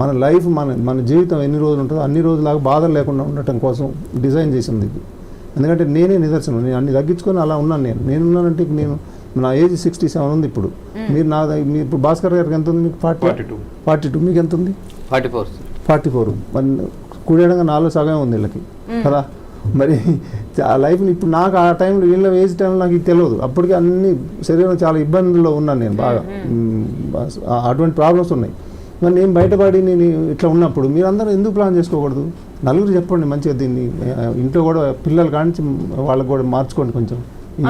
మన లైఫ్, మన జీవితం ఎన్ని రోజులు ఉంటుందో అన్ని రోజులాగా బాధలు లేకుండా ఉండటం కోసం డిజైన్ చేసింది ఇది. ఎందుకంటే నేనే నిదర్శనం, నేను అన్ని తగ్గించుకొని అలా ఉన్నాను. నేనున్నానంటే నేను నా ఏజ్ 67 ఉంది ఇప్పుడు. మీరు మీరు ఇప్పుడు భాస్కర్ గారికి ఎంత ఉంది? మీకు 42. మీకు ఎంత ఉంది? 44. మరి కూడేయడంగా నాలో సగమే ఉంది వీళ్ళకి కదా. మరి ఆ లైఫ్ని ఇప్పుడు నాకు ఆ టైంలో, వీళ్ళ ఏజ్ టైంలో నాకు ఇది తెలియదు. అప్పటికి అన్ని శరీరం చాలా ఇబ్బందుల్లో ఉన్నాను నేను, బాగా అటువంటి ప్రాబ్లమ్స్ ఉన్నాయి. మరి నేను బయటపడి నేను ఇట్లా ఉన్నప్పుడు మీరందరూ ఎందుకు ప్లాన్ చేసుకోకూడదు? నలుగురు చెప్పండి మంచిగా, దీన్ని ఇంట్లో కూడా పిల్లలు కానించి వాళ్ళకి కూడా మార్చుకోండి కొంచెం.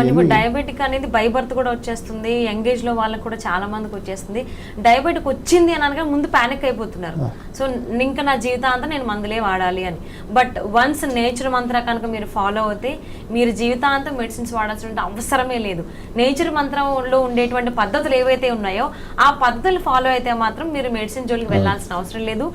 ఇప్పుడు డయాబెటిక్ అనేది బై బర్త్ కూడా వచ్చేస్తుంది, యంగ్ ఏజ్ లో వాళ్ళకి కూడా చాలా మందికి వచ్చేస్తుంది. డయాబెటిక్ వచ్చింది అని అనగా ముందు పానిక్ అయిపోతున్నారు. సో ఇంకా నా జీవితాంతం నేను మందులే వాడాలి అని. బట్ వన్స్ నేచర్ మంత్ర కనుక మీరు ఫాలో అవుతే మీరు జీవితాంతం మెడిసిన్స్ వాడాల్సిన అవసరమే లేదు. నేచర్ మంత్రంలో ఉండేటువంటి పద్ధతులు ఏవైతే ఉన్నాయో ఆ పద్ధతులు ఫాలో అయితే మాత్రం మీరు మెడిసిన్ జోలికి వెళ్ళాల్సిన అవసరం లేదు.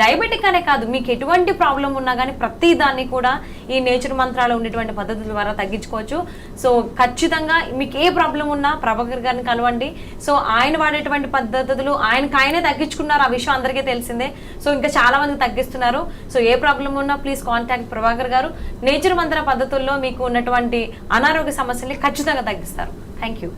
డయాబెటిక్ అనే కాదు, మీకు ఎటువంటి ప్రాబ్లం ఉన్నా కానీ ప్రతి దాన్ని కూడా ఈ నేచర్ మంత్రాలు ఉండేటువంటి పద్ధతుల ద్వారా తగ్గించుకోవచ్చు. సో ఖచ్చితంగా మీకు ఏ ప్రాబ్లం ఉన్నా ప్రభాకర్ గారిని కలవండి. సో ఆయన వాడేటువంటి పద్ధతులు ఆయనే తగ్గించుకున్నారు, ఆ విషయం అందరికీ తెలిసిందే. సో ఇంకా చాలా మంది తగ్గిస్తున్నారు. సో ఏ ప్రాబ్లం ఉన్నా ప్లీజ్ కాంటాక్ట్ ప్రభాకర్ గారు. నేచర్ మంత్ర పద్ధతుల్లో మీకు ఉన్నటువంటి అనారోగ్య సమస్యల్ని ఖచ్చితంగా తగ్గిస్తారు. Thank you.